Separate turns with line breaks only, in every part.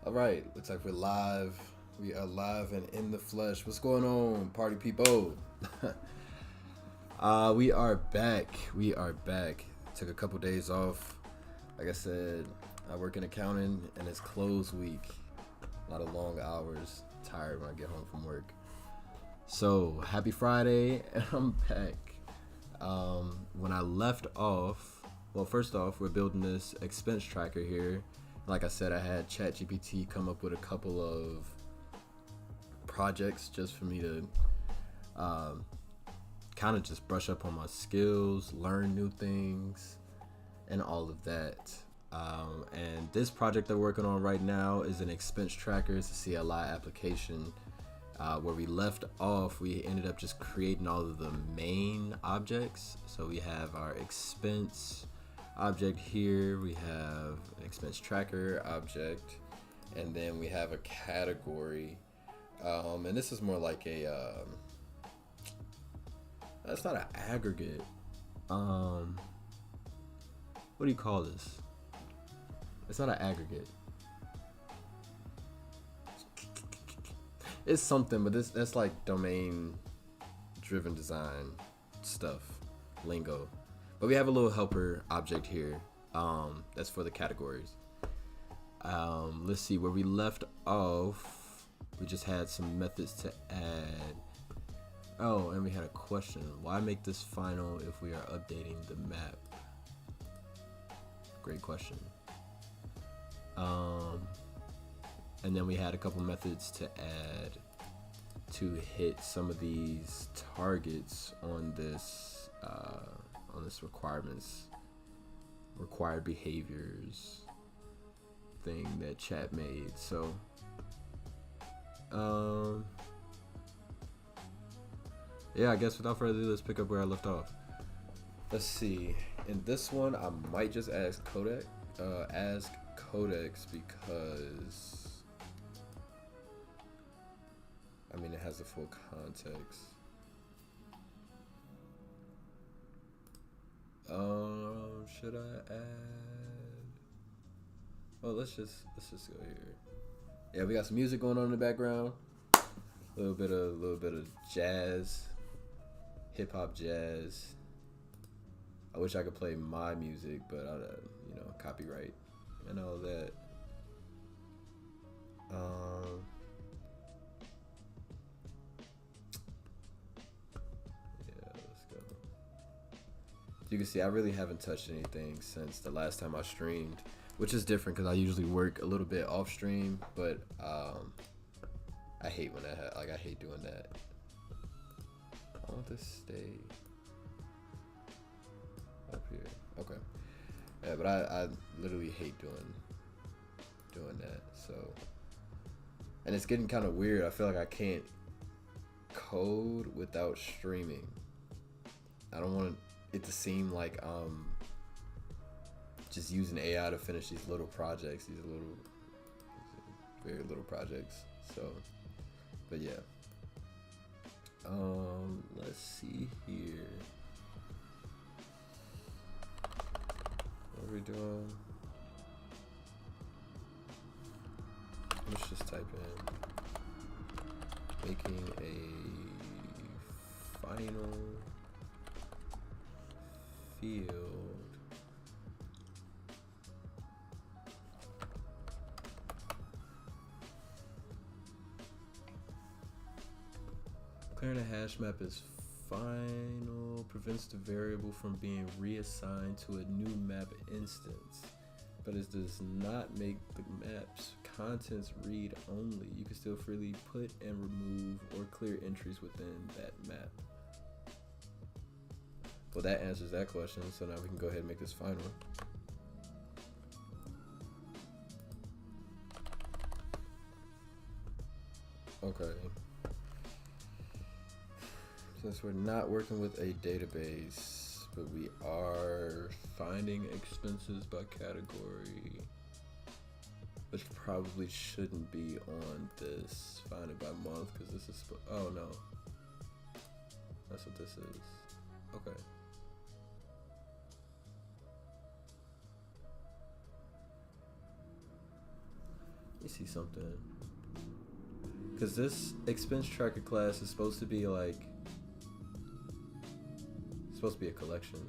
All right, looks like we're live. We are live and in the flesh. What's going on, party people? We are back. We are back. Took a couple days off. Like I said, I work in accounting and it's close week. A lot of long hours. Tired when I get home from work. So happy Friday, and I'm back. When I left off, well, first off, we're building this expense tracker here. Like I said, I had ChatGPT come up with a couple of projects just for me to kind of just brush up on my skills, learn new things, and all of that. And this project I'm working on right now is an expense tracker. It's a CLI application. Where we left off, we ended up just creating all of the main objects. So we have our expense object here, we have an expense tracker object, and then we have a category. And this is more like a, that's not an aggregate. What do you call this? It's not an aggregate. It's something, but that's like domain driven design stuff, lingo. But we have a little helper object here. That's for the categories. Let's see where we left off. We just had some methods to add. Oh, and we had a question. Why make this final if we are updating the map? Great question. And then we had a couple methods to add to hit some of these targets on this required behaviors thing that chat made. So yeah, I guess without further ado, let's pick up where I left off. Let's see. In this one, I might just ask Codex because I mean it has the full context. Should I add? Oh, let's just go here. Yeah, we got some music going on in the background. A little bit of jazz, hip hop jazz. I wish I could play my music, but copyright and all that. You can see I really haven't touched anything since the last time I streamed, which is different because I usually work a little bit off stream, but I hate when I hate doing that. I want this to stay up here. Okay. Yeah, but I literally hate doing that. So, and it's getting kind of weird. I feel like I can't code without streaming. I don't want it to seem like just using AI to finish these little projects, very little projects. So, but yeah. Let's see here. What are we doing? Let's just type in making a final field clearing a hash map is final, prevents the variable from being reassigned to a new map instance, but it does not make the map's contents read only. You can still freely put and remove or clear entries within that map. Well, that answers that question, so now we can go ahead and make this final. Okay. Since we're not working with a database, but we are finding expenses by category, which probably shouldn't be on this find it by month, because this is, oh no, that's what this is. Okay. Let me see something. Because this expense tracker class is supposed to be like, it's supposed to be a collection.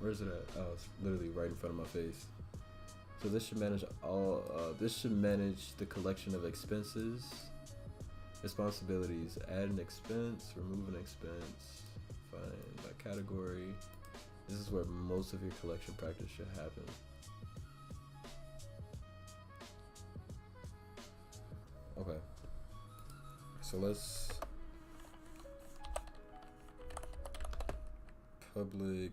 Where's it at? Oh, it's literally right in front of my face. So this should manage all. This should manage the collection of expenses, responsibilities. Add an expense, remove an expense, find by category. This is where most of your collection practice should happen. Okay. So let's public.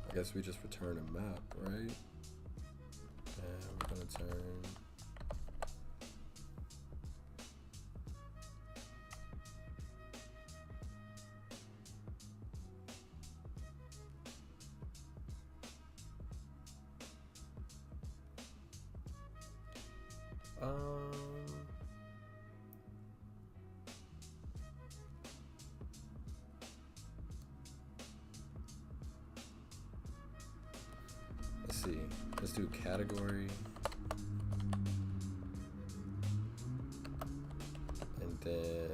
I guess we just return a map, right? And we're gonna turn let's see. Let's do category. And then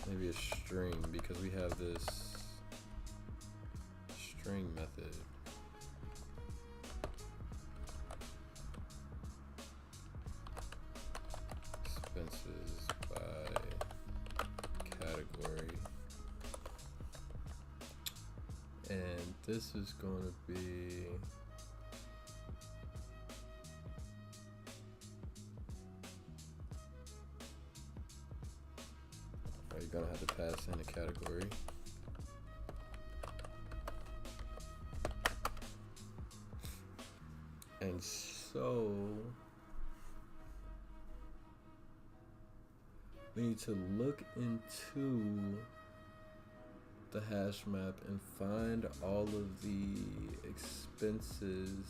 maybe a string, because we have this string method. Expenses by category. And this is going to be you're gonna have to pass in a category. And so we need to look into the hash map and find all of the expenses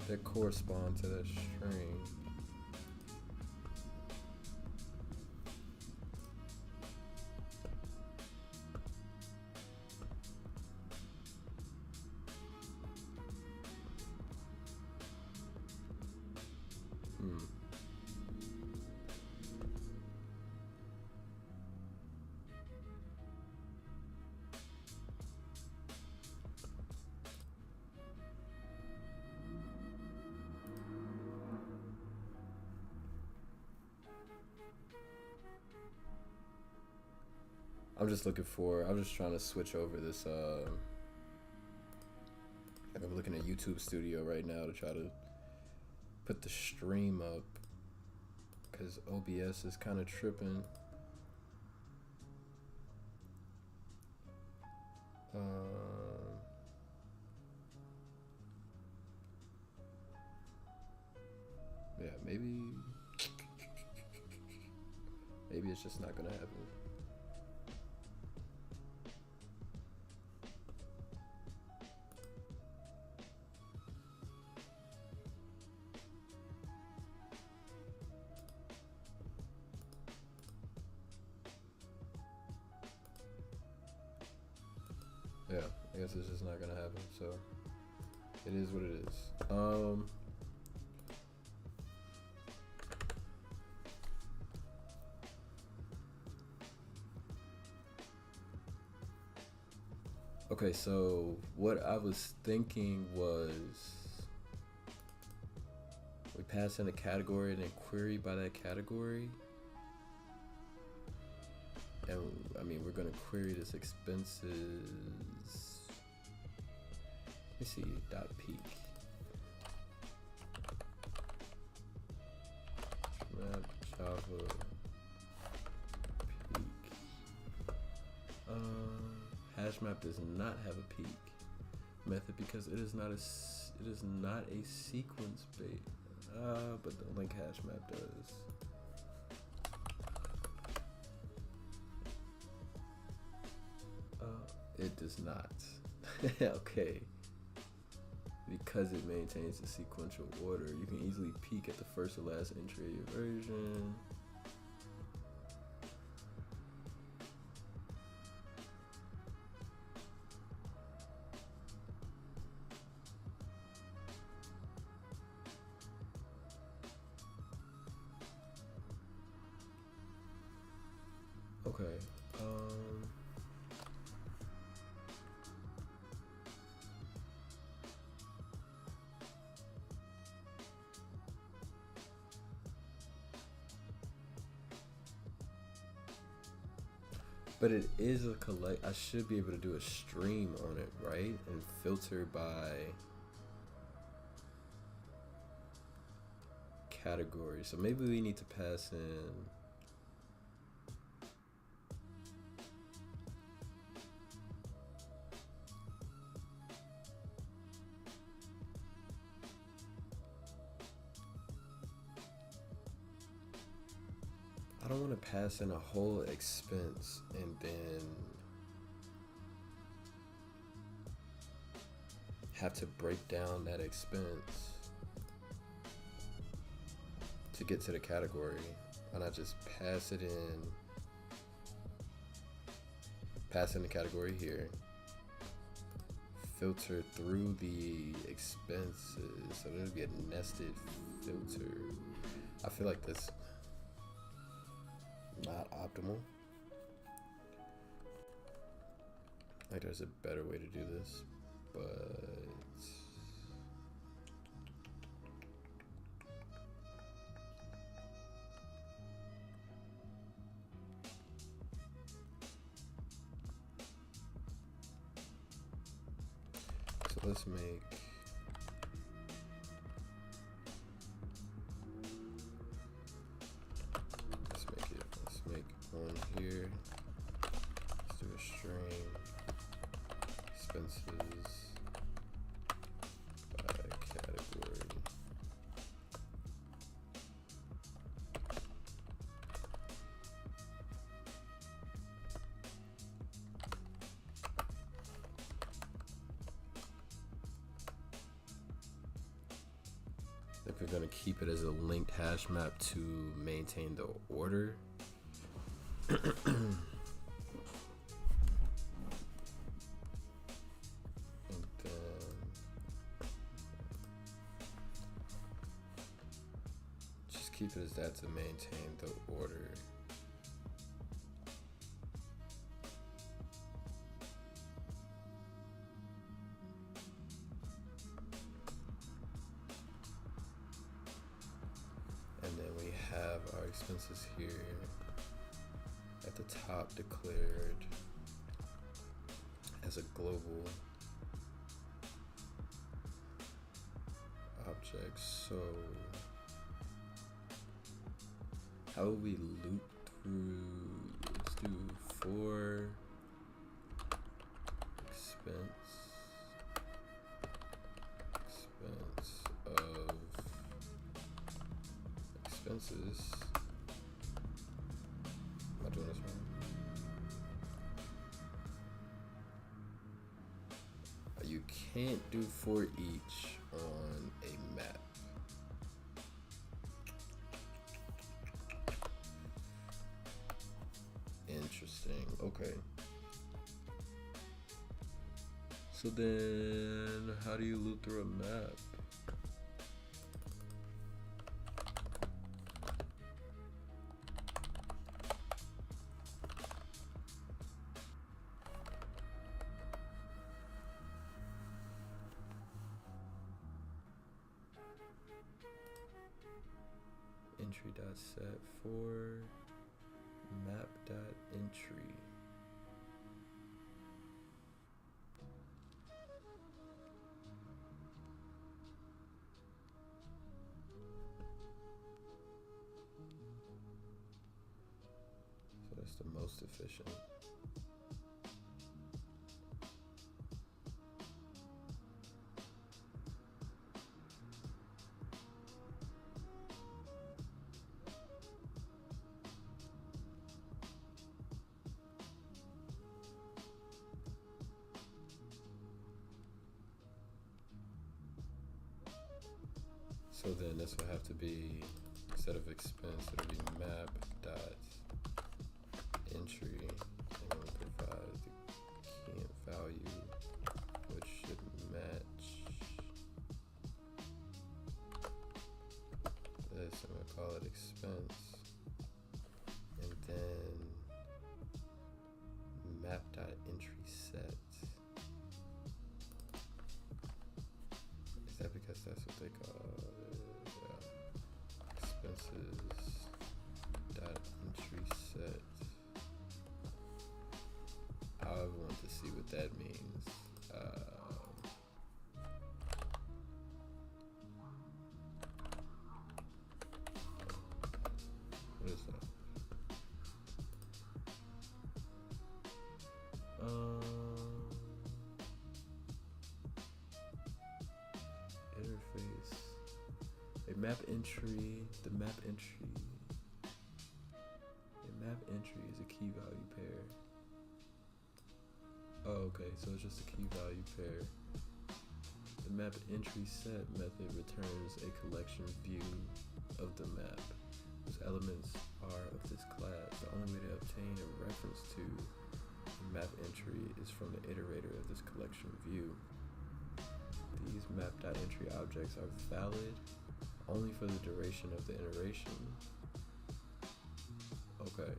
that correspond to that string. I'm just trying to switch over this, I'm looking at YouTube Studio right now to try to put the stream up, because OBS is kind of tripping. Yeah, maybe it's just not gonna happen. Yeah, I guess it's just not gonna happen, so it is what it is. Okay, so what I was thinking was we pass in a category and then query by that category. And I mean, we're gonna query this expenses. Let me see, dot peak. Map Java peak. hash map does not have a peak method because it is not a sequence based. But the link hash map does. It does not. Okay. Because it maintains the sequential order, you can easily peek at the first or last entry of your version. Okay. But it is a collect. I should be able to do a stream on it, right? And filter by category. So maybe we need to pass in. I don't want to pass in a whole expense and then have to break down that expense to get to the category. Why not just pass in the category here, filter through the expenses, so there'll be a nested filter. I feel like this not optimal. Like there's a better way to do this, but so let's make one here. Let's do a string expenses by category. If we're going to keep it as a linked hash map to maintain the order. And then just keep it as that to maintain the order. And then we have our expenses here. At the top declared as a global object. So how will we loop through? Let's do for expense of expenses. Am I doing this wrong? You can't do for each on a map. Interesting. Okay. So then, how do you loop through a map? Entry.set for map.entry. So that's the most efficient. So then this will have to be, instead of expense, it'll be map dot entry, and we'll provide the key and value, which should match this. I'm gonna call it expense, and then map dot entry set. Is that because that's what they call it? Yeah. Expenses dot entry set. I want to see what that means. What is that? Interface. A map entry. The map entry. A map entry is a key value pair. Oh, okay, so it's just a key value pair. The map entry set method returns a collection view of the map whose elements are of this class. The only way to obtain a reference to the map entry is from the iterator of this collection view. These map.entry objects are valid only for the duration of the iteration. Okay.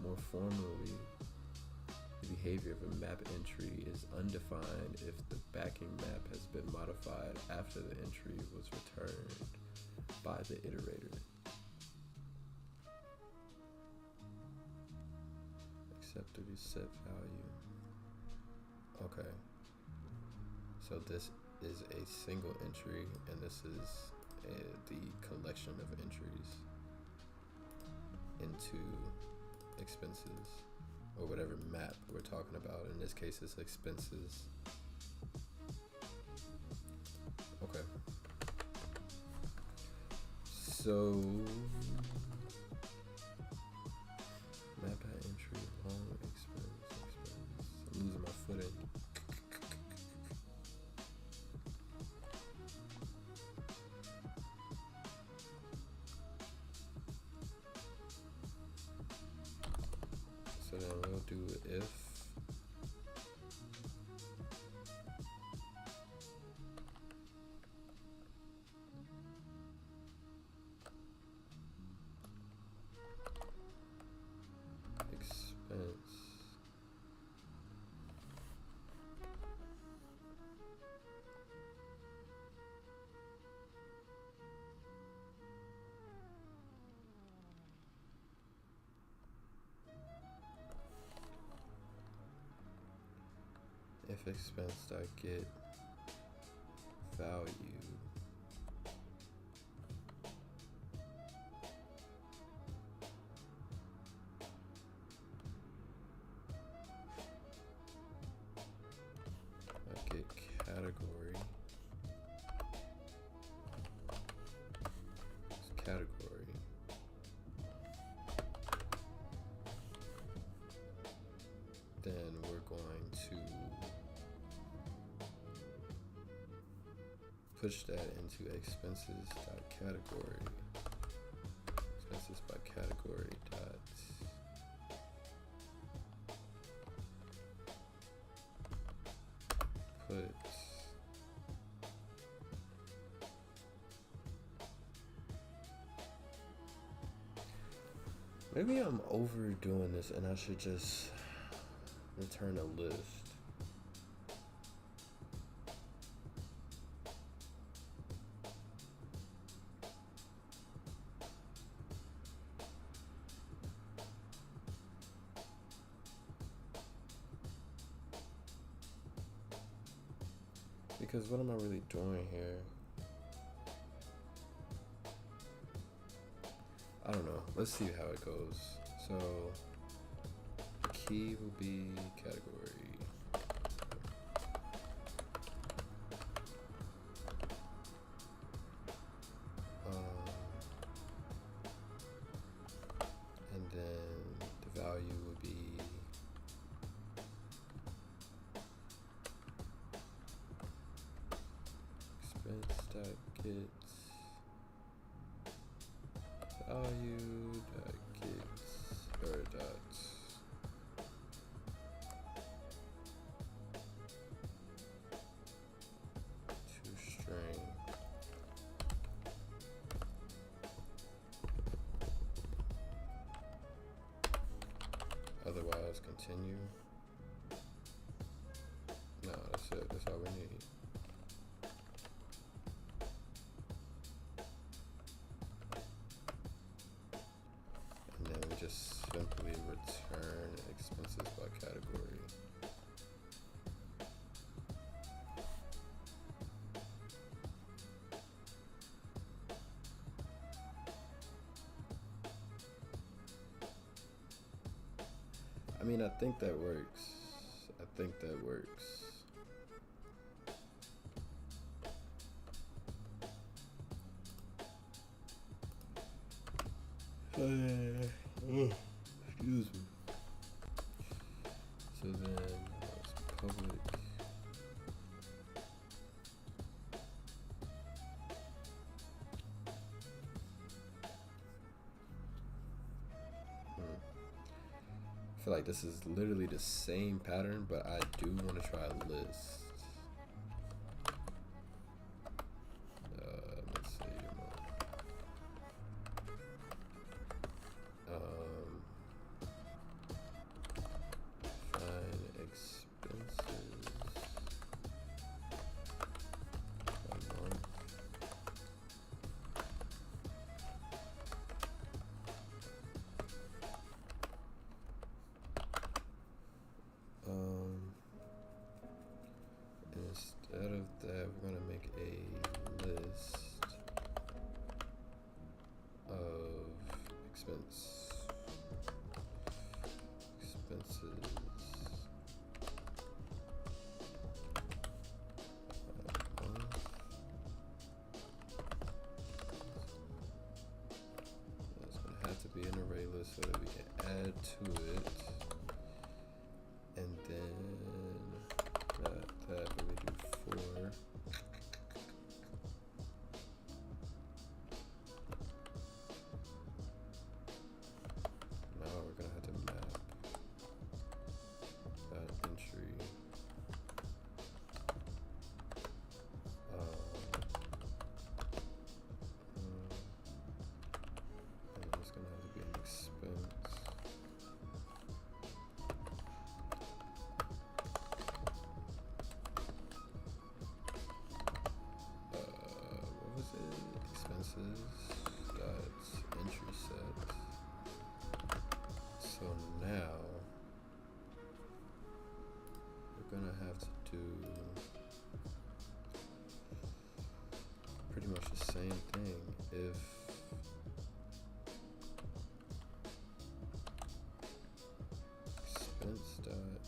More formally, the behavior of a map entry is undefined if the backing map has been modified after the entry was returned by the iterator. Except the reset value. Okay. So this is a single entry, and this is the collection of entries into expenses, or whatever map we're talking about. In this case, it's expenses. Okay. So map entry, long expense. I'm losing my footing. So then we'll do if expense if expense dot get value get category then we're going to push that into expenses.category. Expenses by category dot put maybe I'm overdoing this and I should just return a list. Because what am I really doing here? I don't know. Let's see how it goes. So key will be category. And then the value would be expense.get value dot get or dot to string. Otherwise, continue. No, that's it. That's all we need. And then we just simply return expenses by category. I mean, I think that works. I think that works. Excuse me. So then it's public. I feel like this is literally the same pattern, but I do want to try a list. Let's see. Find expenses by month. Instead of that, we're gonna make a list of expenses. That's gonna have to be an array list so that we can add to it, and then that we do 4. Now we're gonna have to map that entry. And it's gonna have to be an expense. What was it? Expenses dot entry set. So now we're gonna have to do pretty much the same thing. If expense dot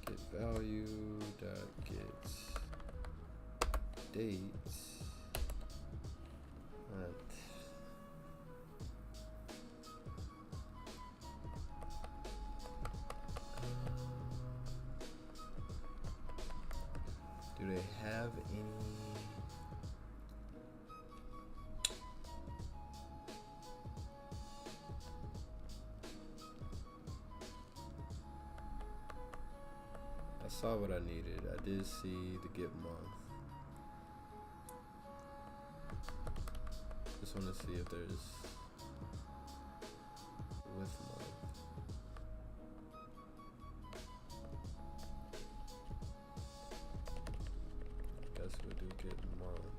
get value dot get date. Do they have any? I saw what I needed. I did see the get month. Just want to see if there's with month. Guess we'll do get month.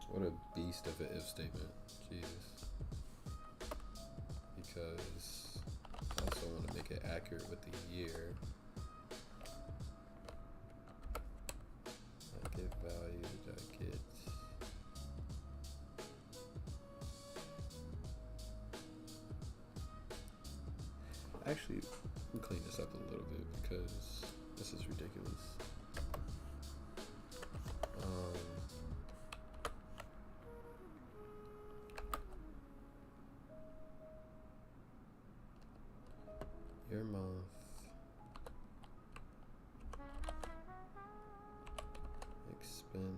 What a beast of an if statement, Jesus. Because I also want to make it accurate with the year. Get value, get. Actually, let me clean this up a little bit because This is ridiculous. Year, month, expense.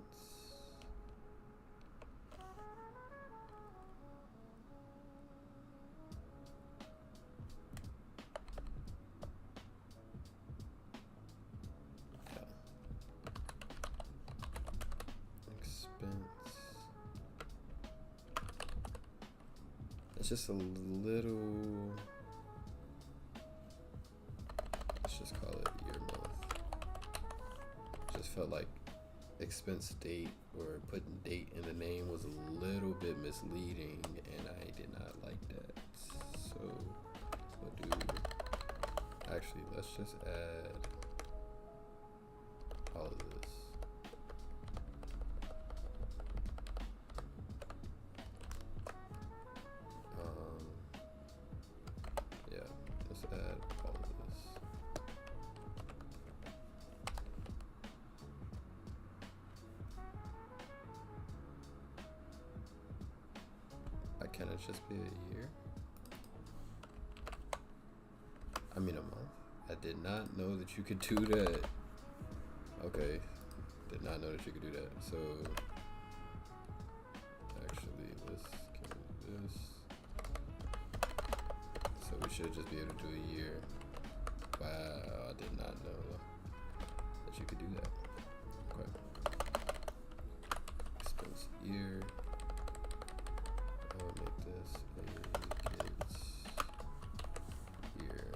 It's just a little, let's just call it year month. Just felt like expense date or putting date in the name was a little bit misleading, and I did not like that. So we'll do, actually, let's just add all of this. Yeah, let's add all of this. Can it just be a year? I mean a month. I did not know that you could do that. Okay, did not know that you could do that. So actually, let's do this. So we should just be able to do a year. Wow, I did not know that you could do that. Okay. Expense year. I'll make this a kids year.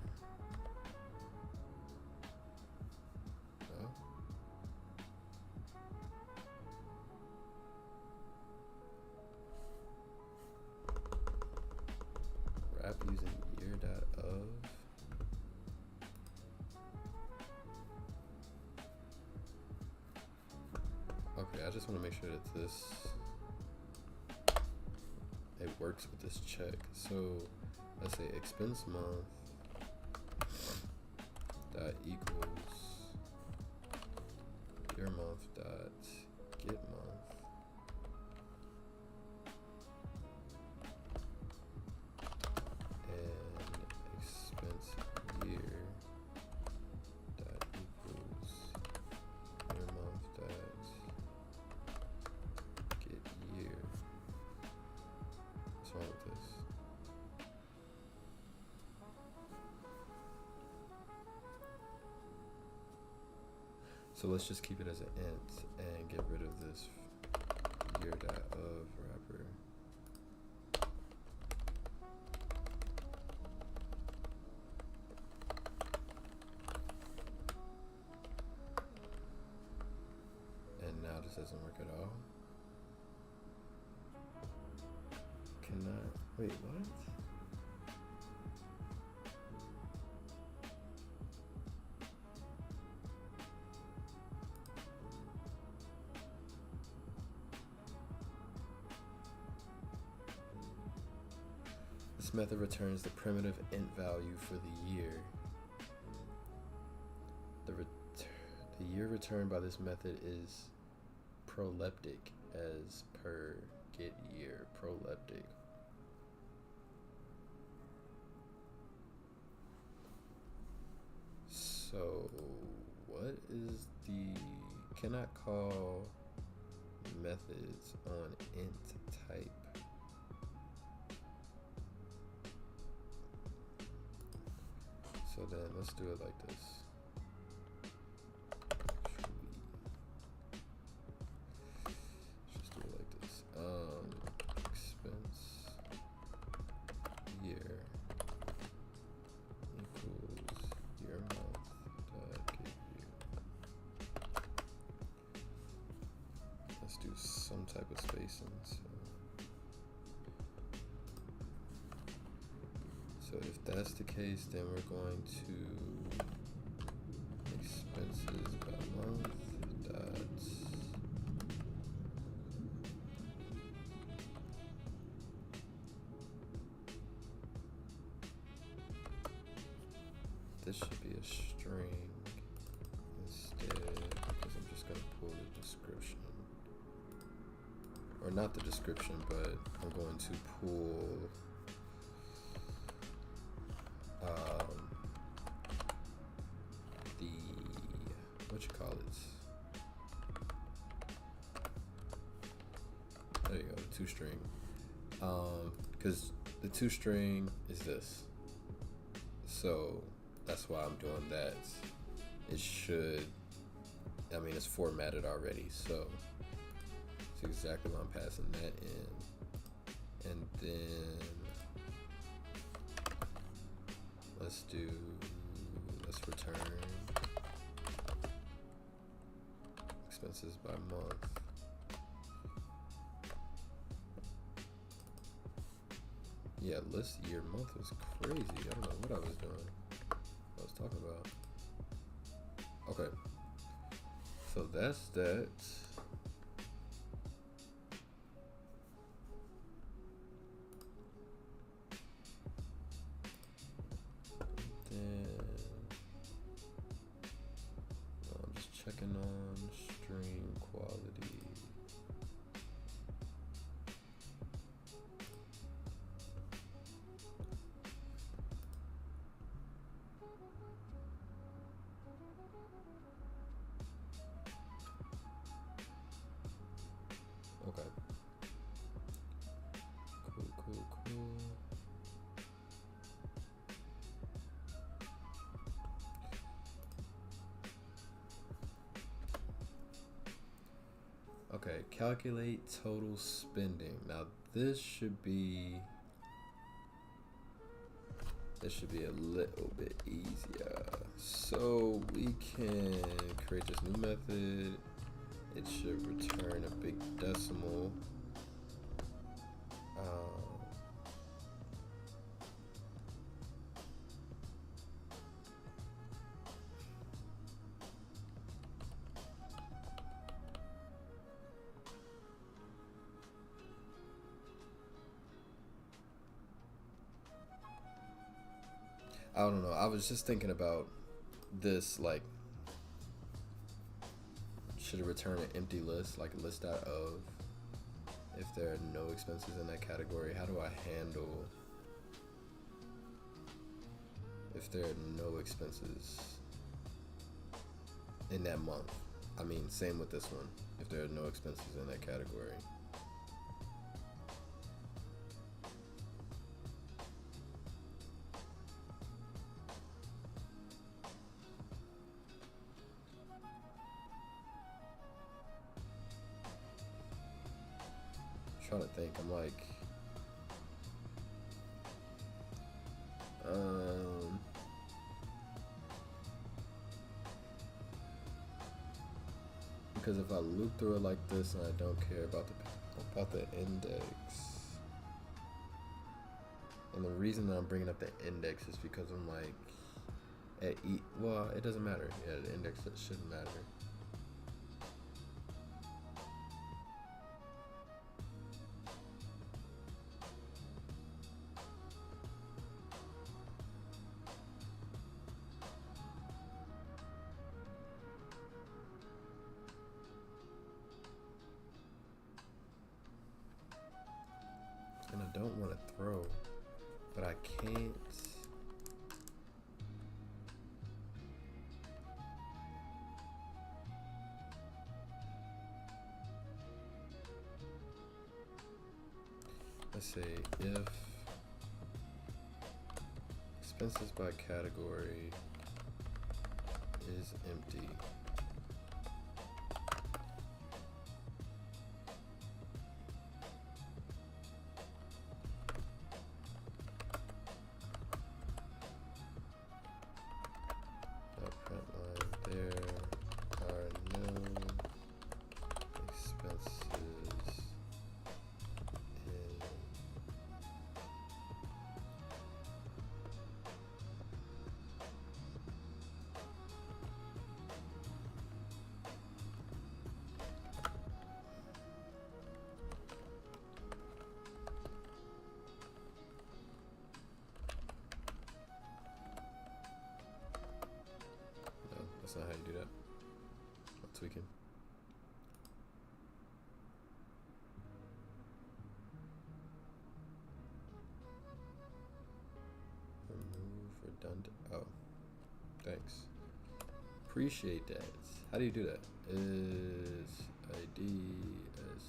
No? Wrap using year.of. Okay, I just want to make sure that this it works with this check. So let's say expense month dot equals year month dot get month and expense year dot equals year month dot get year. What's wrong with this? So let's just keep it as an int and get rid of this year.of wrapper. And now this doesn't work at all. Cannot, wait, what? This method returns the primitive int value for the year. The year returned by this method is proleptic as per get year. Proleptic. So what is the, cannot call methods on int type? So then let's do it like this. Let's just do it like this. Expense year equals year month dot get year. Let's do some type of spacing. So if that's the case, then we're going to expenses by month dot this should be a string. not the description, but I'm going to pull the, what you call it? There you go, the toString. Because the toString is this. So that's why I'm doing that. It should, I mean, it's formatted already, so it's exactly why I'm passing that in. And then let's return expenses by month. Yeah, list year month was crazy. I don't know what I was doing. I was talking about. Okay. So that's that. Then I'm just checking on stream quality. Okay. Cool. Okay, calculate total spending. Now this should be a little bit easier. So we can create this new method. It should return a BigDecimal. I don't know. I was just thinking about this, like, should it return an empty list, like a list out of, if there are no expenses in that category? How do I handle if there are no expenses in that month? I mean, same with this one, if there are no expenses in that category. Trying to think. I'm like, because if I loop through it like this and I don't care about the index, and the reason that I'm bringing up the index is because I'm like, well, it doesn't matter. Yeah, the index shouldn't matter. And I don't want to throw, but I can't. Let's say if expenses by category is empty, there are no expenses in no, that's not how you do that. I'm tweaking. Appreciate that. How do you do that? Is ID as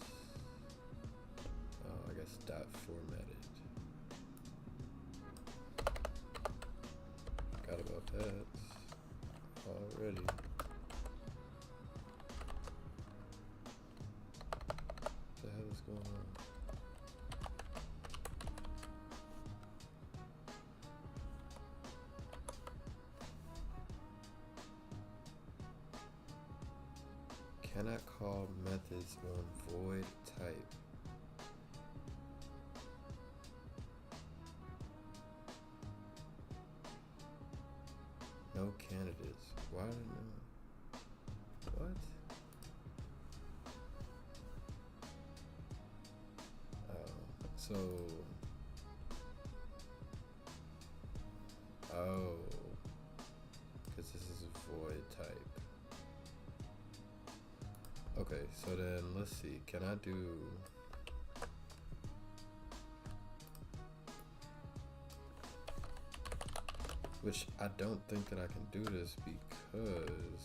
I guess dot formatted. Forgot about that already. What the hell is going on? Cannot call methods on void type. No candidates. Why didn't what? So because this is a void type. Okay, so then let's see. Can I do which I don't think that I can do this because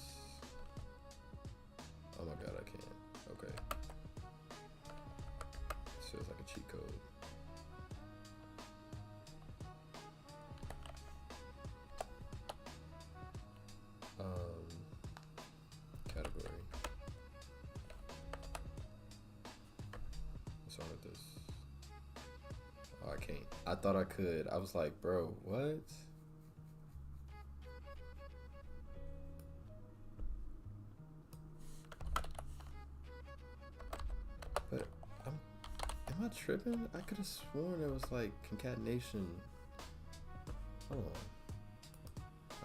oh my god, I can't. Okay. This feels like a cheat code. Category. What's wrong with this? Oh, I can't. I thought I could. I was like, bro, what? But am I tripping? I could have sworn it was like concatenation. Hold on.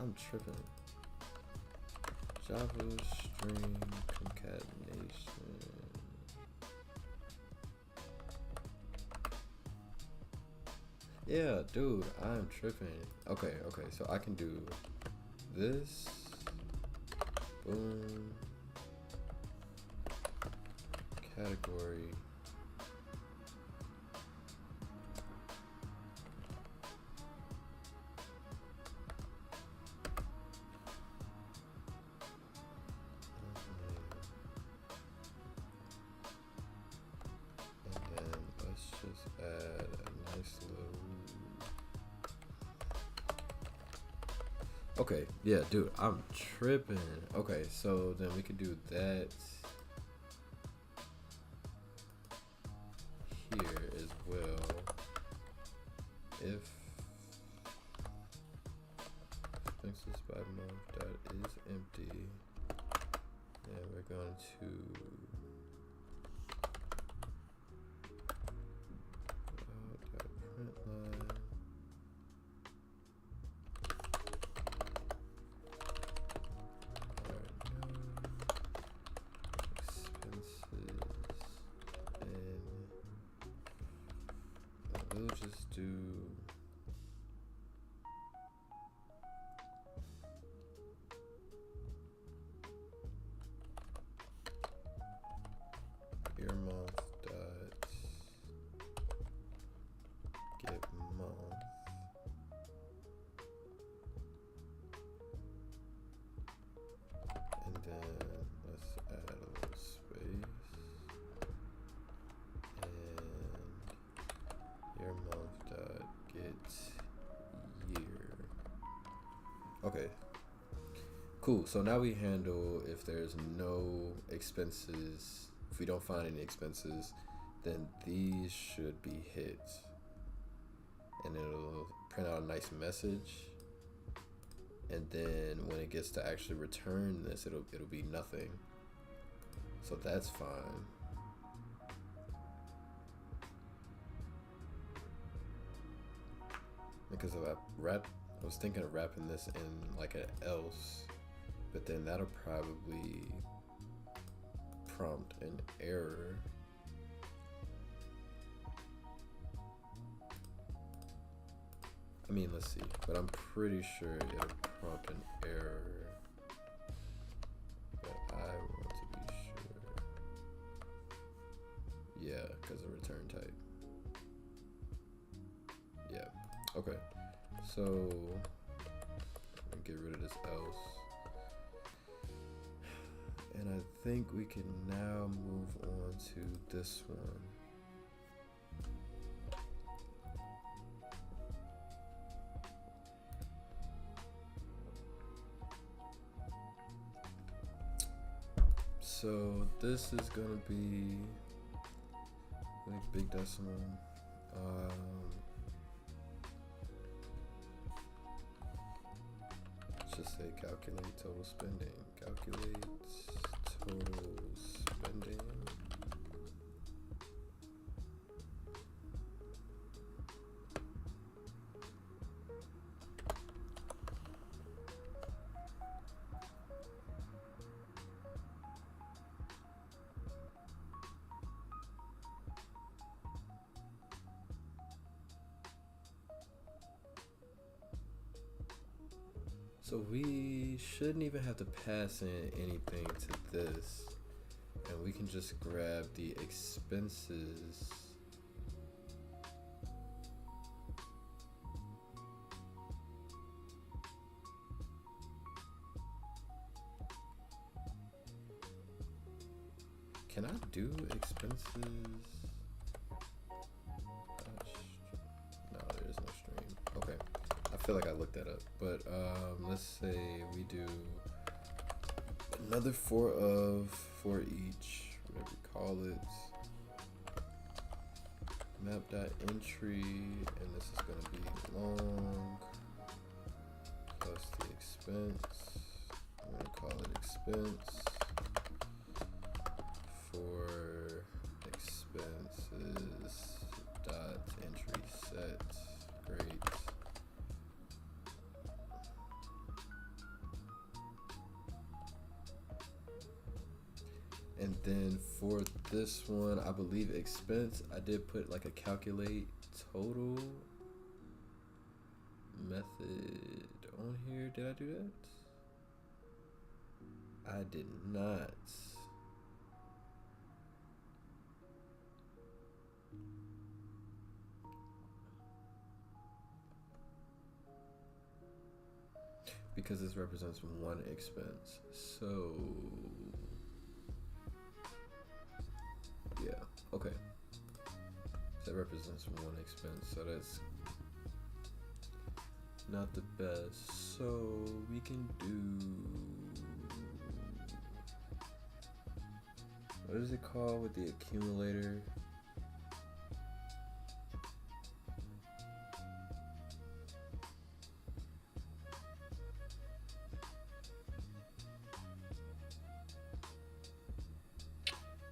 I'm tripping. Java string concatenation. Yeah, dude, I'm tripping. Okay, so I can do this. Boom. Category. Add a nice little. Okay, yeah, dude, I'm tripping. Okay, so then we could do that here as well. If expenses by month dot is empty, and we're going to print line. We'll just do your month dot get month, and then let's add a little space and your month dot get year. Okay, cool. So now we handle if there's no expenses. If we don't find any expenses, then these should be hit, and it'll print out a nice message. And then when it gets to actually return this, it'll be nothing. So that's fine. Because I was thinking of wrapping this in like an else, but then that'll probably prompt an error. I mean, let's see, but I'm pretty sure it'll prompt an error. But I want to be sure. Yeah, because of return type. Yeah. Okay, so get rid of this else. I think we can now move on to this one. So this is gonna be like BigDecimal. Let's just say calculate total spending. Calculate total spending. So we shouldn't even have to pass in anything to this, and we can just grab the expenses. Can I do expenses? No, there is no stream. Okay. I feel like I looked that up, but let's say we do another for each, whatever we call it, map.entry, and this is going to be long plus the expense. I'm going to call it expense for expenses dot entry set. Great. And then for this one, I believe expense, I did put like a calculate total method on here. Did I do that? I did not. Because this represents one expense. So yeah, okay. That represents one expense, so that's not the best. So we can do, what is it called with the accumulator?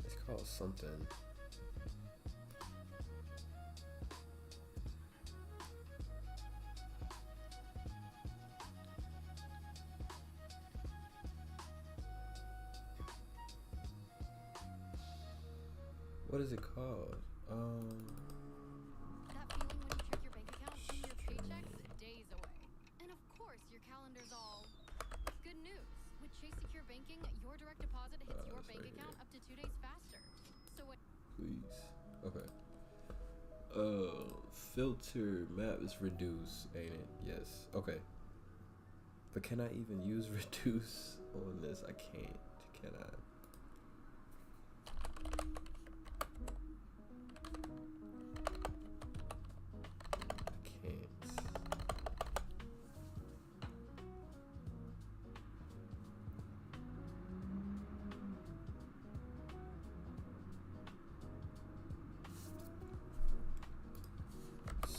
It's called something. What is it called?
That feeling when you check your bank account and your paycheck's days away. And of course, your calendar's all good news. With Chase Secure Banking, your direct deposit hits your bank
right
account
here.
up to 2 days faster. So what?
Please. Okay. Filter map is reduce, ain't it? Yes. Okay. But can I even use reduce on this? I can't. Can I?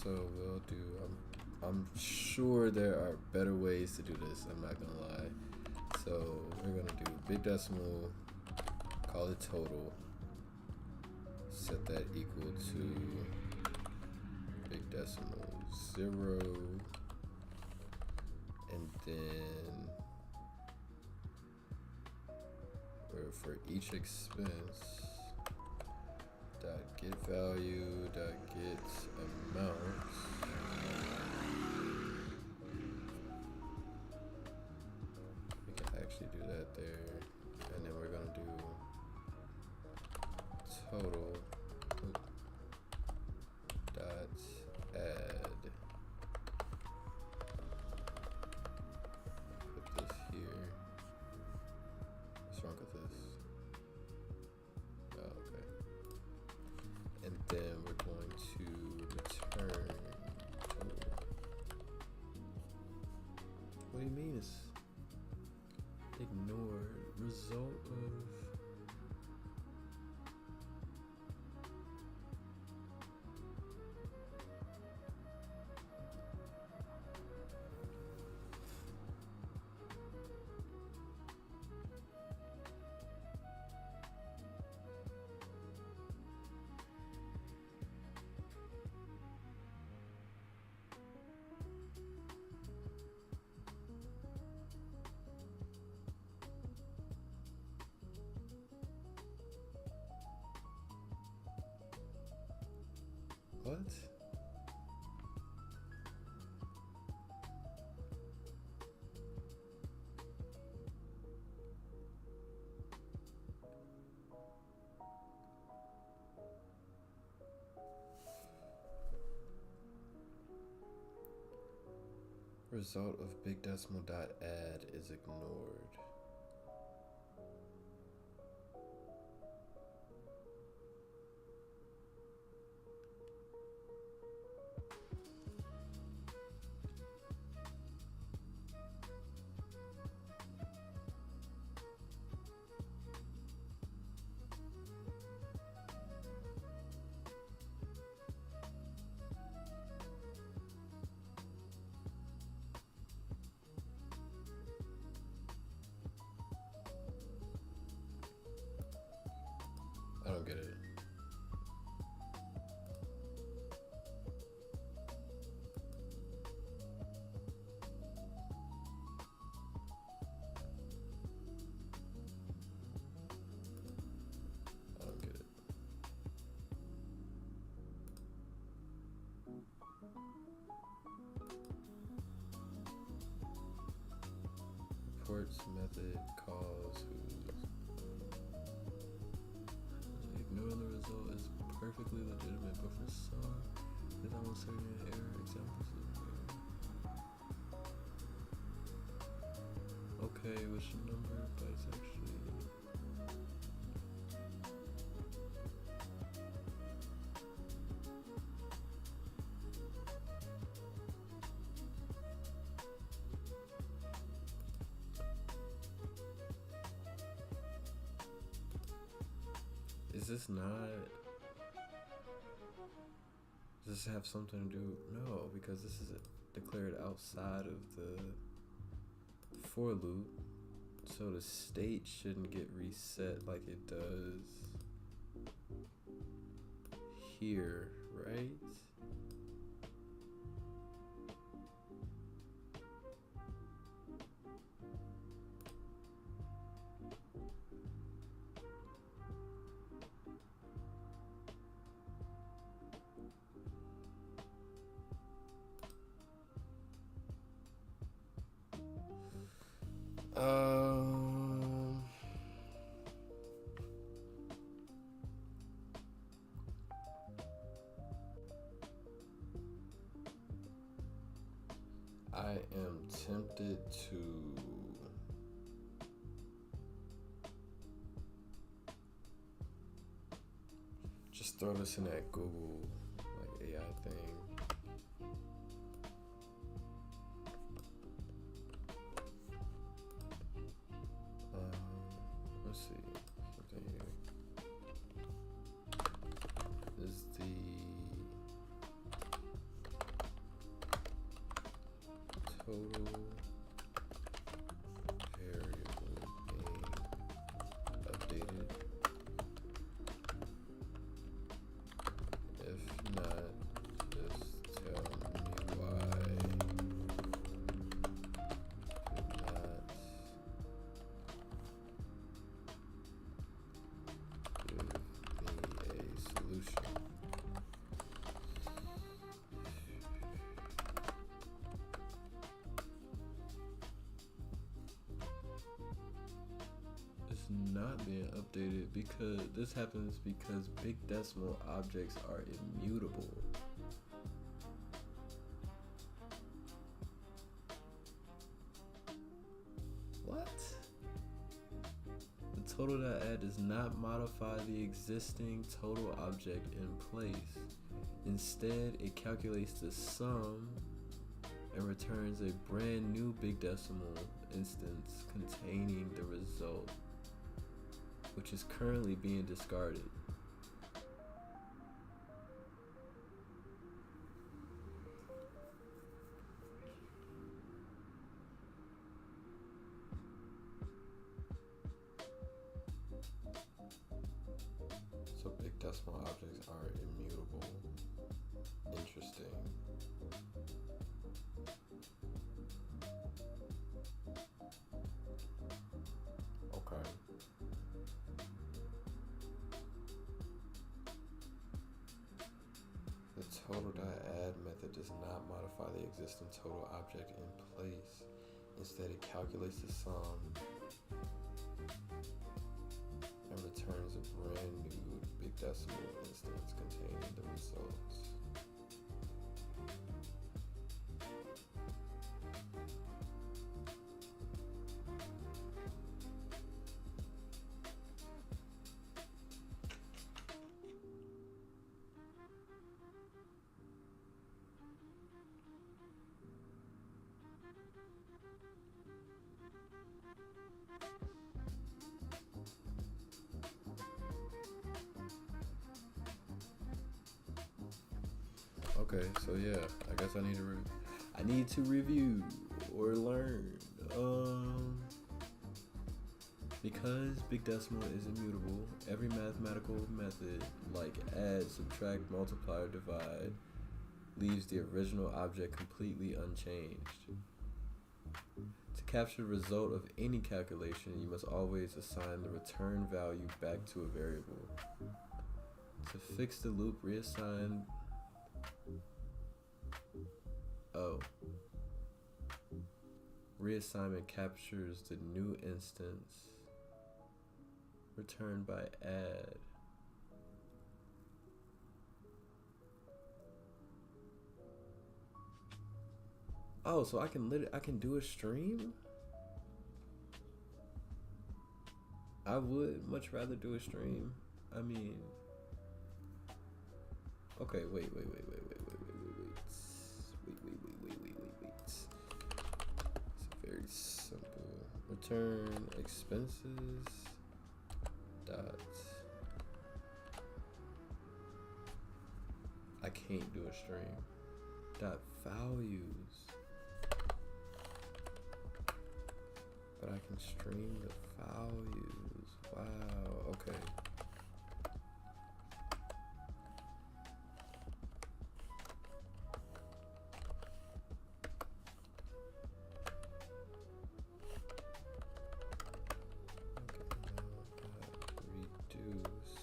So we'll do, I'm sure there are better ways to do this, I'm not gonna lie. So we're gonna do BigDecimal, call it total, set that equal to BigDecimal 0, and then for each expense, dot get value, dot get amount. We can actually do that there, and then we're gonna do total dot add. Put this here. What's wrong with this? What? Result of BigDecimal.add is ignored. I don't get it. I don't get it. Reports method calls whose ignoring the result is perfectly legitimate, but for some, it's almost certain error examples of error. Okay, which number of bytes actually? Is this not? Does this have something to do? No, because this is declared outside of the for loop, so the state shouldn't get reset like it does here, right? I am tempted to just throw this in that Google like AI thing. Let's see something here. Is the total variable being updated? If not, just tell me why. If not, give me a solution. It's not being updated because this happens because big decimal objects are immutable. What? The total.add does not modify the existing total object in place. Instead, it calculates the sum and returns a brand new big decimal instance containing the result, which is currently being discarded. So big decimal objects are immutable. Interesting. Okay. The Total.add method does not modify the existing total object in place. Instead, it calculates the sum and returns a brand new BigDecimal instance containing the results. Okay, so yeah, I guess I need to review or learn. Because BigDecimal is immutable, every mathematical method like add, subtract, multiply, or divide leaves the original object completely unchanged. To capture the result of any calculation, you must always assign the return value back to a variable. To fix the loop, reassign reassignment captures the new instance returned by add. Oh, so I can do a stream? I would much rather do a stream. I mean, okay, wait. It's very simple. Return expenses dot. I can't do a stream. Dot values. But I can stream the values. Wow, okay. Reduce.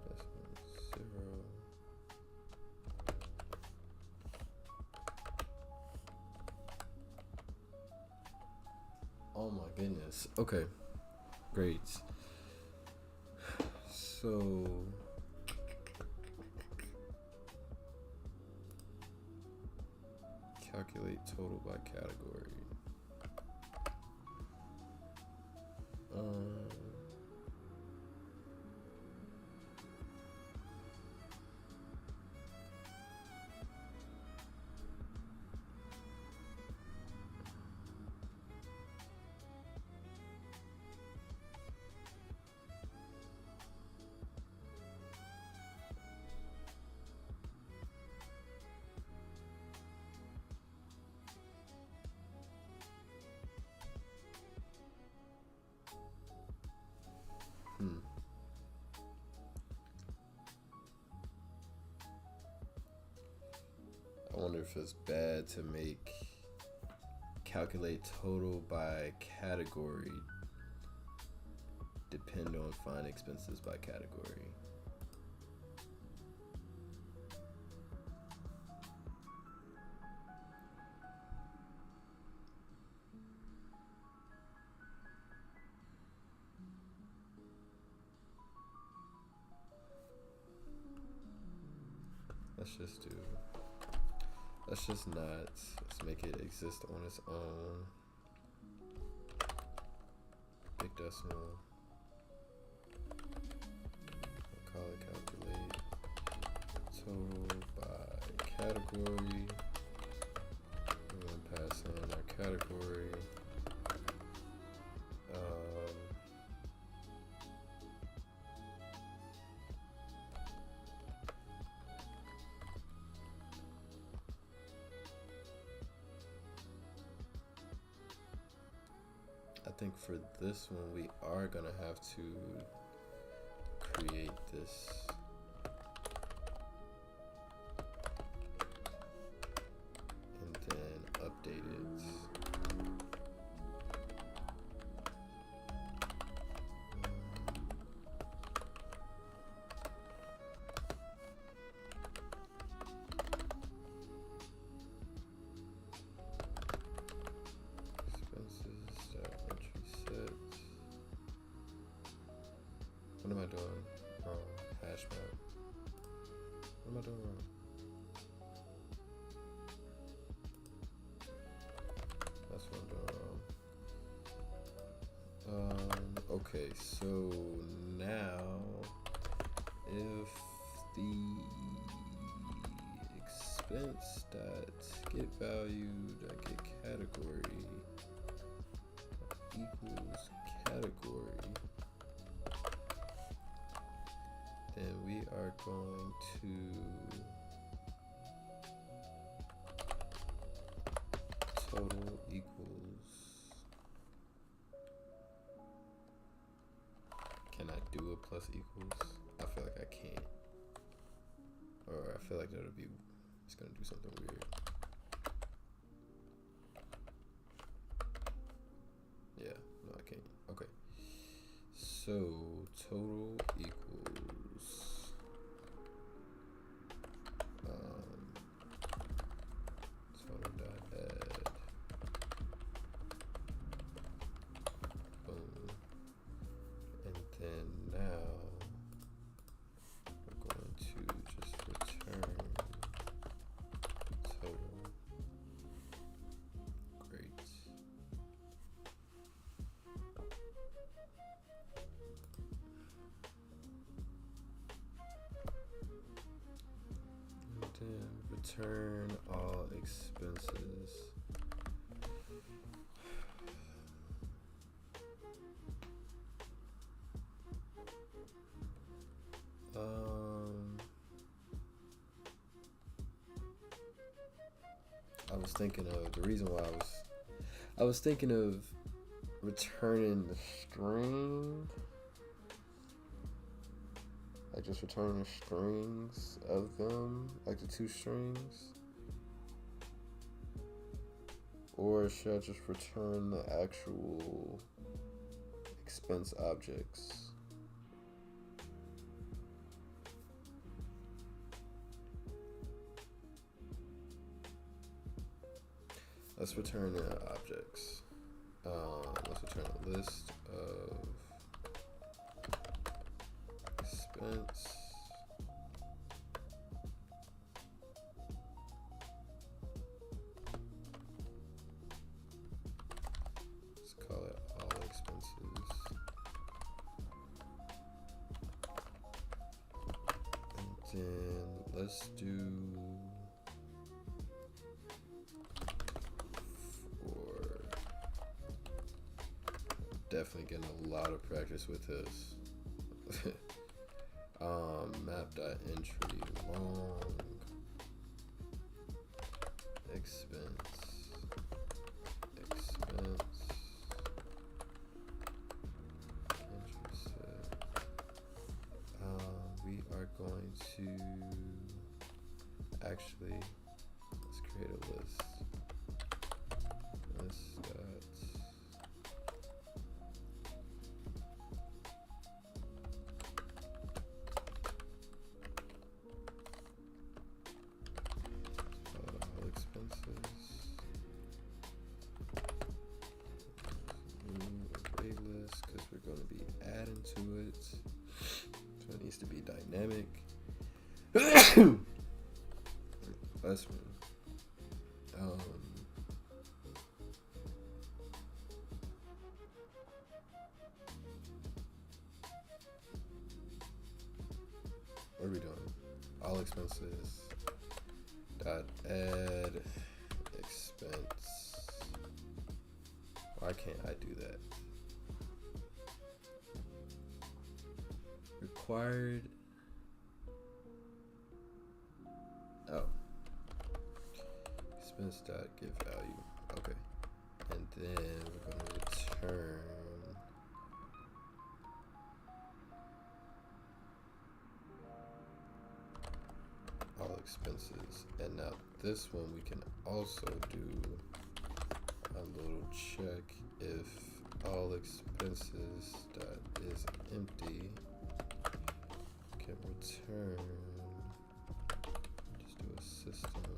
Decimal 0. Oh my goodness. Okay. Great. So calculate total by category. I wonder if it's bad to make calculate total by category depend on find expenses by category. Let's just not. Let's make it exist on its own. BigDecimal. I'll call it calculate total by category. We're gonna pass in our category. I think for this one we are gonna have to create this and then update it. am I doing wrong? That's what I'm doing wrong. Okay, so now if the expense dot get value dot get category equals category, then we are going to total equals. Can I do a plus equals? I feel like I can't. Or I feel like that'll be, it's gonna do something weird. Yeah, no, I can't. Okay. So total equals total dot add. Boom. And then now we're going to just return total. Great. And then return all expenses. I was thinking of the reason why I was thinking of returning the string, like just returning the strings of them, like the two strings, or should I just return the actual expense objects? Let's return the objects. Let's return a list of expense. Let's call it all expenses. And then let's do definitely getting a lot of practice with this. Map.entry long expense entry set. We are going to actually, let's create a list. Going to be adding to it, so it needs to be dynamic. That's one. What are we doing? All expenses dot add expense. Why can't I do that? Required. Oh. Expense dot get value. Okay. And then we're going to return all expenses. And now this one we can also do a little check if all expenses dot is empty. Can return, just do a system.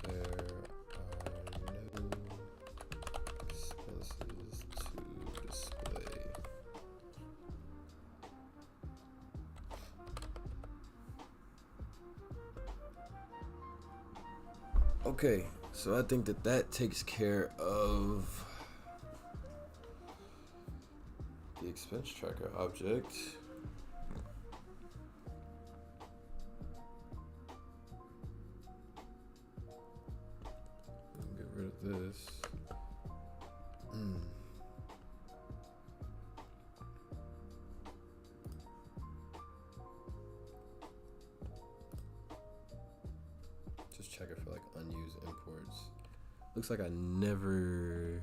There are no expenses to display. Okay, so I think that takes care of the expense tracker object. Get rid of this. Just check it for like unused imports. Looks like I never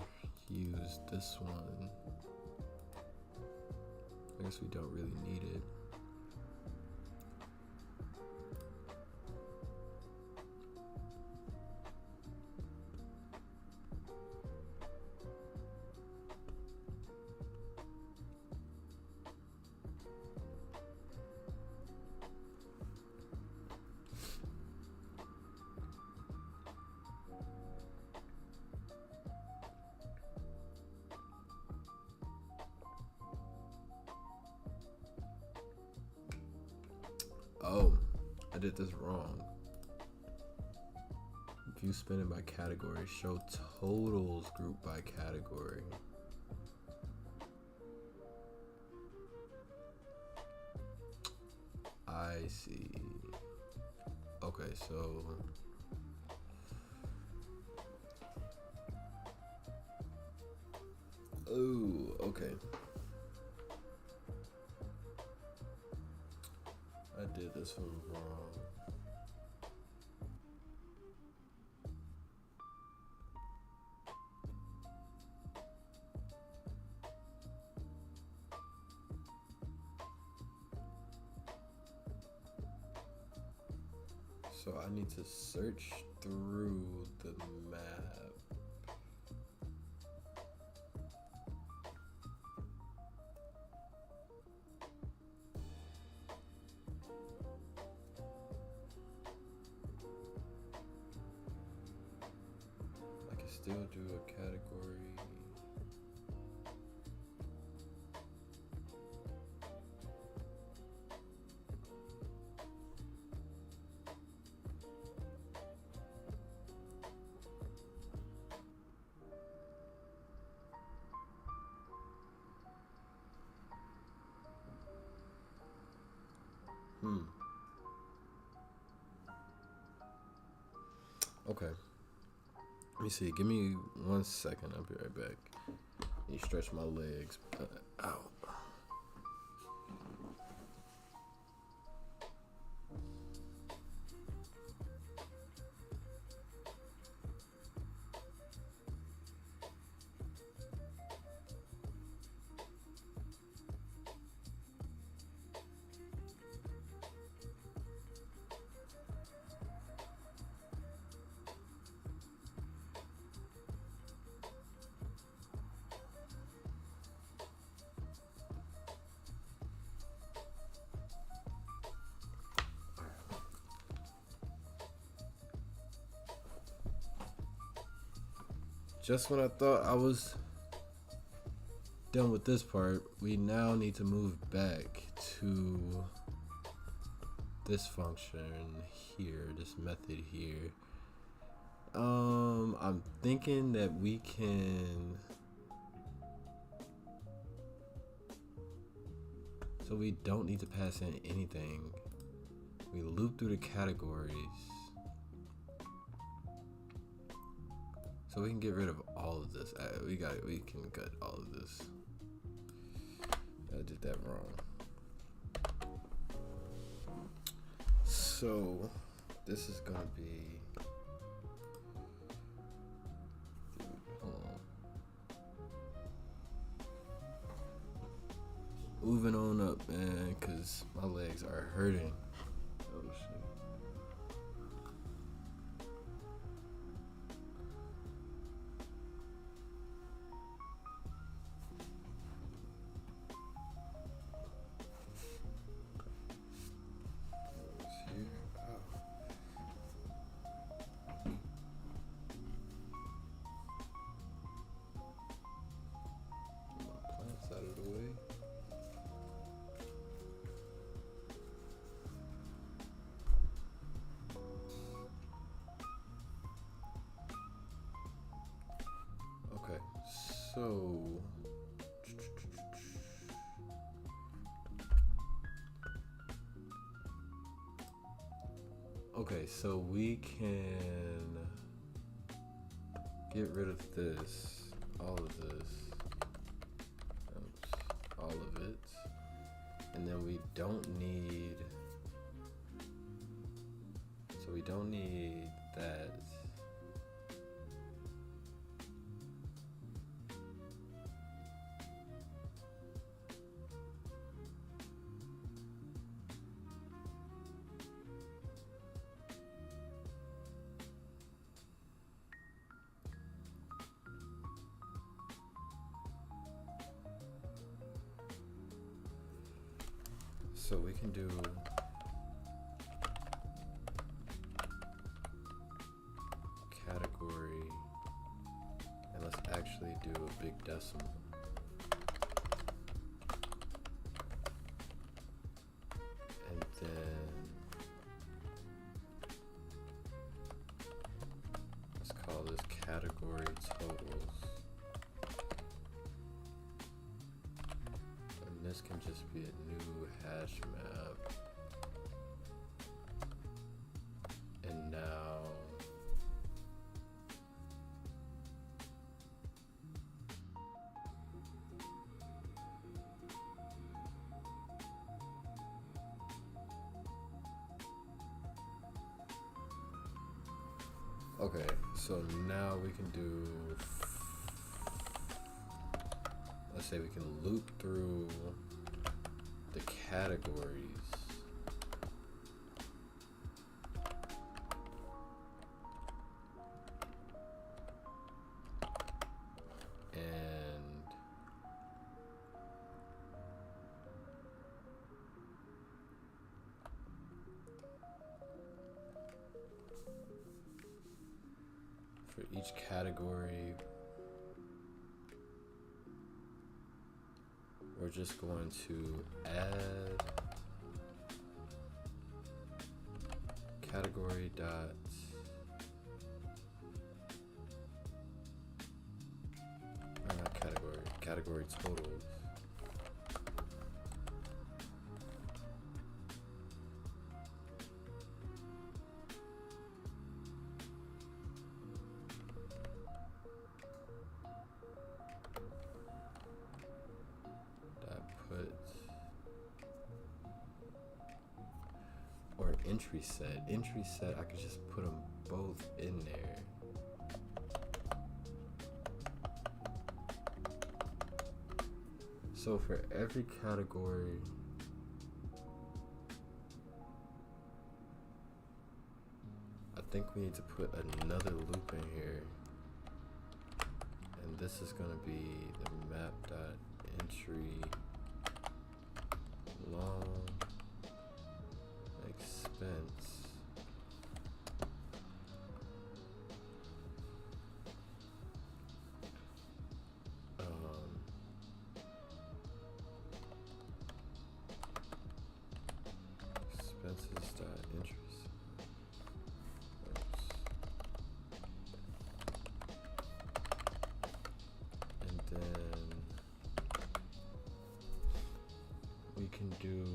used this one. I guess we don't really need it. Oh, I did this wrong. View spending by category. Show totals group by category. I see. Okay, so oh, okay. I did this one wrong. So I need to search through the map. I can still do a category. Okay. Let me see. Give me 1 second. I'll be right back. You stretch my legs. Ow. Just when I thought I was done with this part, we now need to move back to this function here, this method here. I'm thinking that we can, so we don't need to pass in anything. We loop through the categories. So we can get rid of all of this. We can cut all of this. I did that wrong. So this is gonna be, dude, hold on. Moving on up, man, cause my legs are hurting. Oh shit. So okay, so we can get rid of this, all of this, oops, all of it, and then we don't need, so we don't need that. So we can do category, and let's actually do a big decimal. And then let's call this category totals. And this can just be a new hash map. And now okay, so now we can do, let's say we can loop through the categories. And for each category, we're just going to add category dot not category totals. Or entry set. Entry set, I could just put them both in there. So for every category, I think we need to put another loop in here. And this is going to be the map.entry long expense. Expenses.interest. And then we can do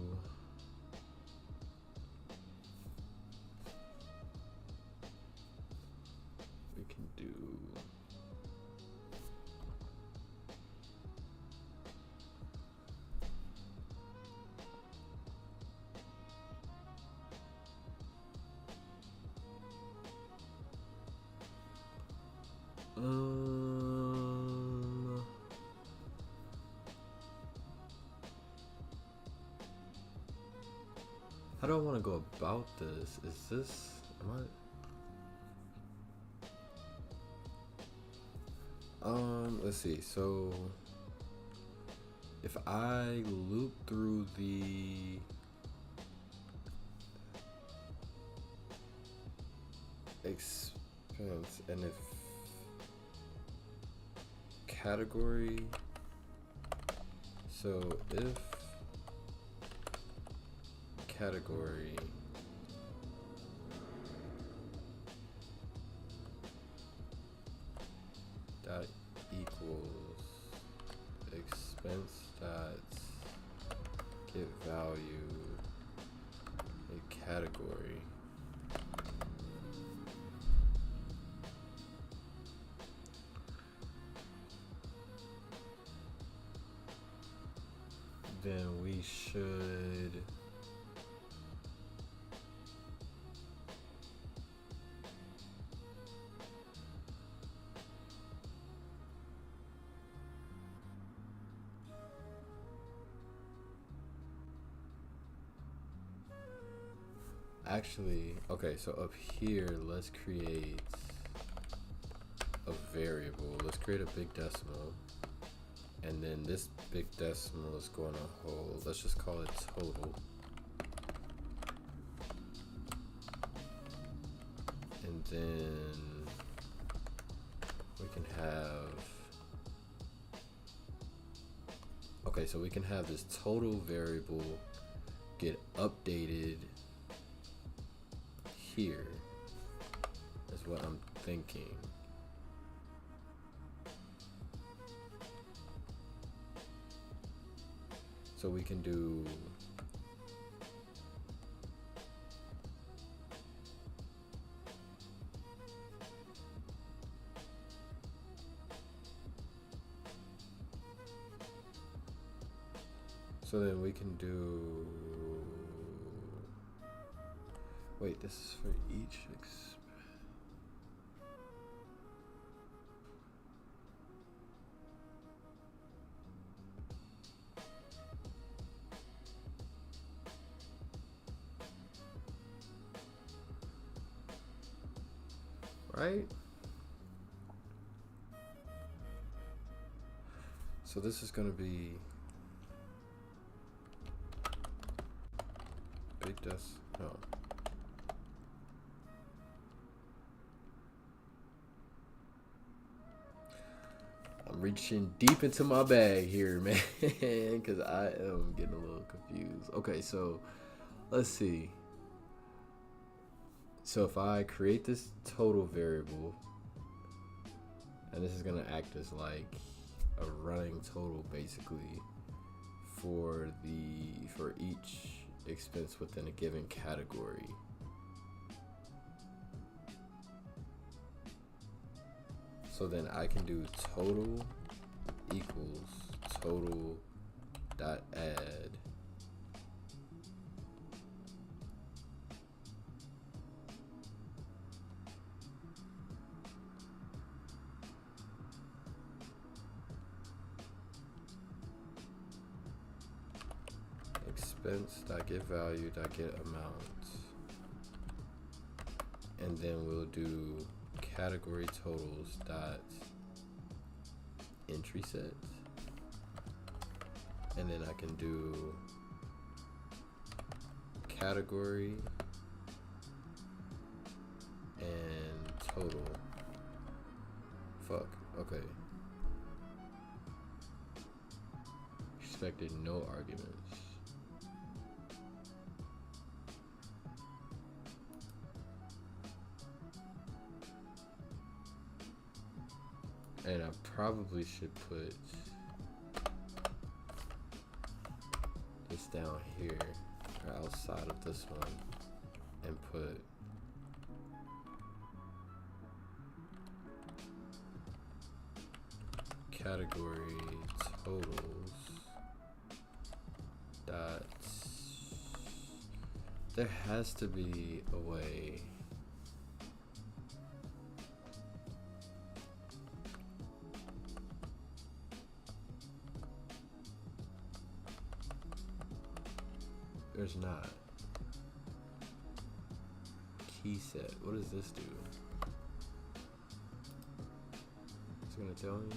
how do I want to go about this? Is this, let's see. So if I loop through the expense, and if category, so if category dot equals expense dot get value a category. Then we should actually, okay, so up here, let's create a variable. Let's create a big decimal. And then this big decimal is going to hold, let's just call it total. And then we can have, okay, so we can have this total variable get updated here, is what I'm thinking. So we can do so then we can do, wait, this is for each right? So this is going to be no. I'm reaching deep into my bag here, man, because I am getting a little confused. Okay, so let's see. So if I create this total variable, and this is going to act as like a running total basically for each expense within a given category. So then I can do total equals total dot add expense dot get value dot get amount, and then we'll do category totals dot entry set, and then I can do category and total. Fuck, okay. Expected no arguments. And I probably should put this down here or outside of this one and put category totals dot, there has to be a way. There's not. Key set. What does this do? It's gonna tell me?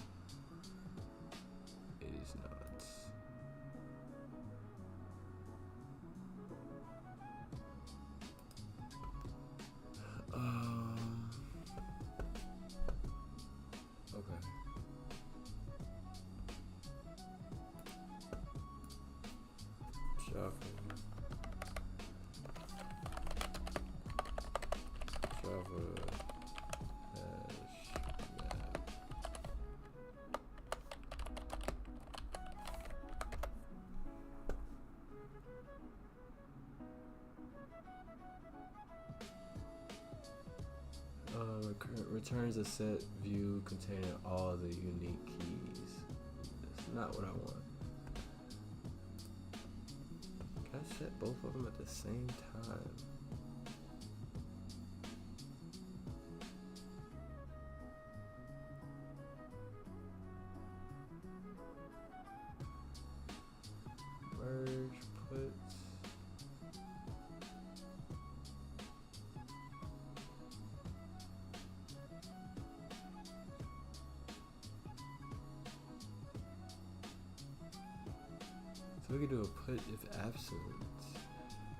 It is not. Okay. Java. hash map Returns a set view containing all the unique keys. That's not what I want. Can I set both of them at the same time? Merge puts. So we can do a put if absent.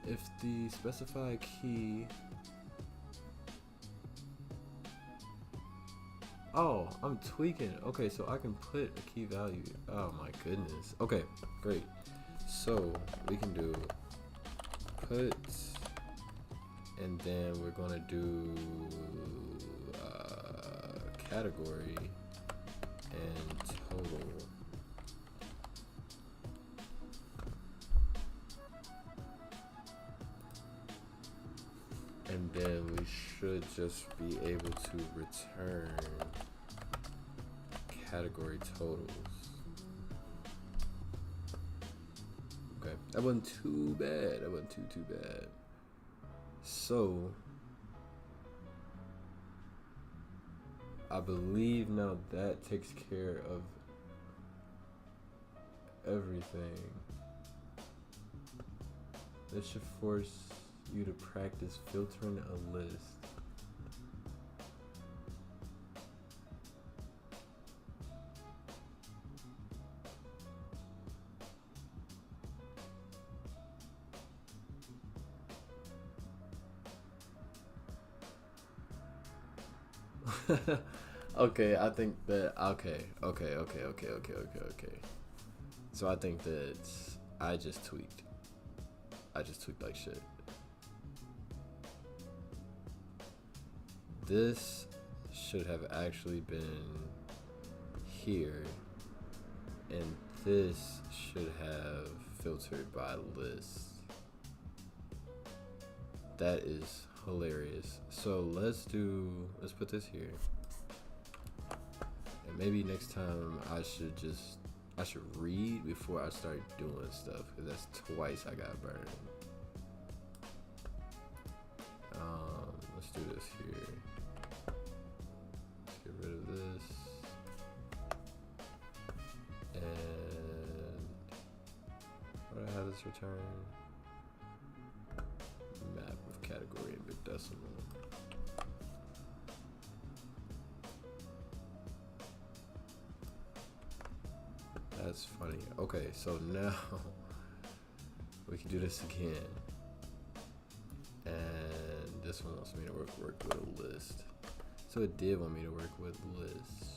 If the specified key. Oh, I'm tweaking. Okay, so I can put a key value. Oh my goodness. Okay, great. So we can do put, and then we're gonna do category and total. And then we should just be able to return category totals. Okay, that wasn't too bad. That wasn't too bad. So I believe now that takes care of everything. This should force you to practice filtering a list. Okay, I think that okay. So I think that I just tweaked like shit. This should have actually been here, and this should have filtered by list. That is hilarious. So let's put this here, and maybe next time I should read before I start doing stuff, because that's twice I got burned. Let's do this here. Let's get rid of this, and what I have this return map with category and BigDecimal. That's funny. Okay, so now we can do this again. And this one wants me to work with a list. So it did want me to work with lists.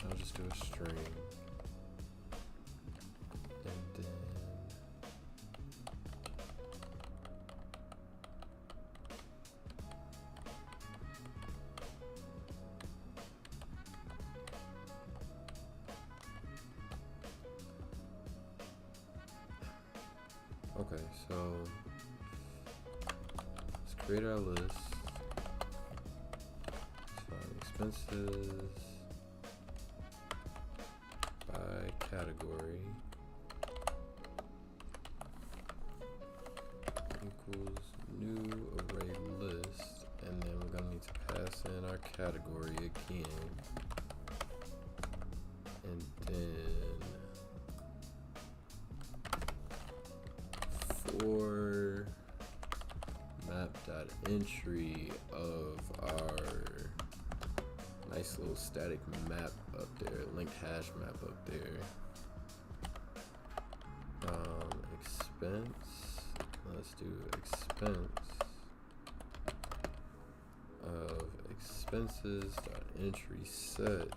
I'll just do a string. And then okay, so let's create our list. So expenses by category equals new array list, and then we're gonna need to pass in our category again, and then for map.entry of our nice little static map up there, linked hash map up there. Expense, let's do expense of expenses.entry set.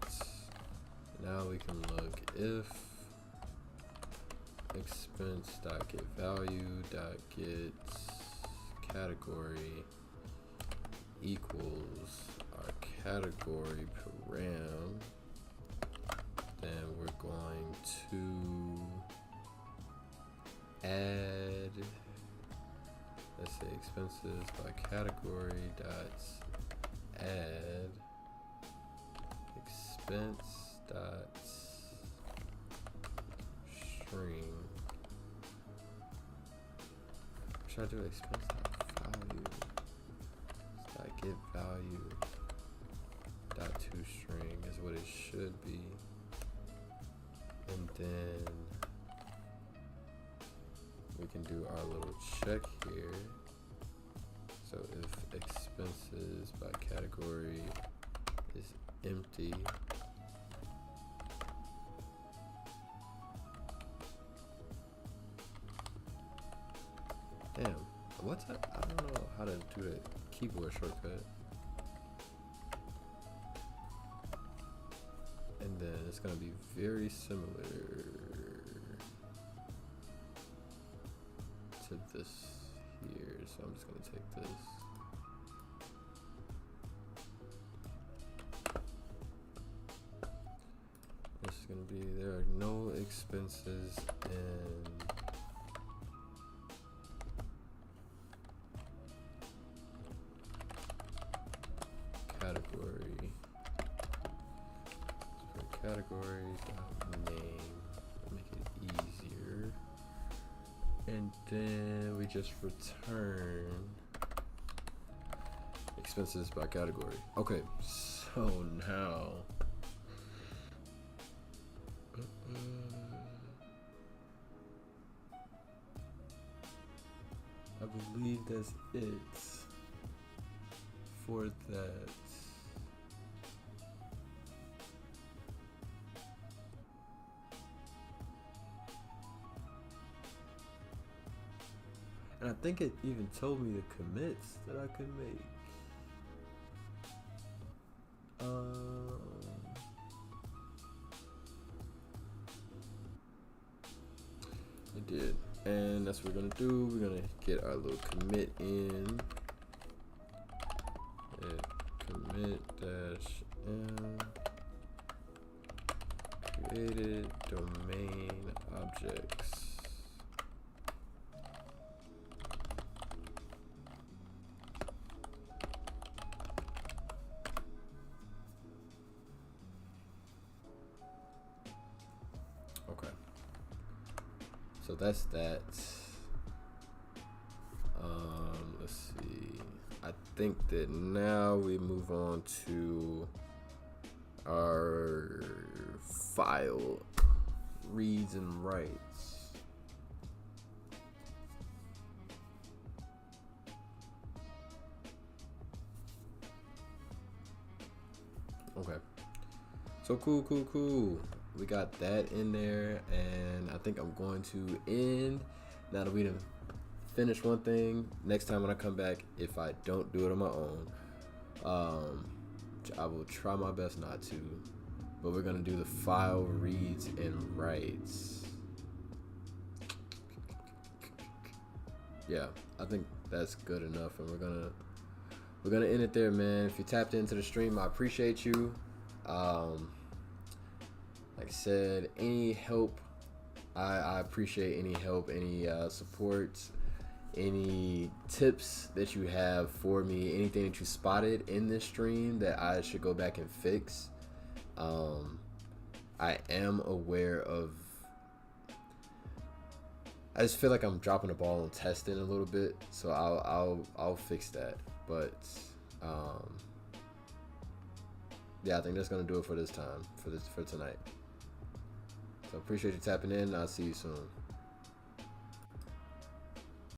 Now we can look if expense.getValue.get category equals our category param Then we're going to add, let's say expenses by category dots add expense dots string. Should I do expense dot value? So I get value dot toString is what it should be, and then we can do our little check here. So if expenses by category is empty, damn, what's that? I don't know how to do the keyboard shortcut. And then it's gonna be very similar to this here. So I'm just gonna take this. This is gonna be, there are no expenses in category. So for category name, make it easier. And then we just return expenses by category. Okay, so now I believe that's it for that. And I think it even told me the commits that I could make. It did. And that's what we're gonna do. We're gonna get our little commit in. Commit dash m created domain objects. Okay. So that's that. Let's see. I think that now we move on to our file reads and writes. Okay. So cool. We got that in there, and I think I'm going to end now that we done finished one thing. Next time when I come back, if I don't do it on my own, I will try my best not to, but we're gonna do the file reads and writes. Yeah, I think that's good enough, and we're gonna end it there, man. If you tapped into the stream, I appreciate you. Like I said, any help, I appreciate any help, any support, any tips that you have for me, anything that you spotted in this stream that I should go back and fix. I am aware of, I just feel like I'm dropping the ball on testing a little bit, so I'll fix that. But yeah, I think that's gonna do it for this time, for tonight. So appreciate you tapping in. I'll see you soon.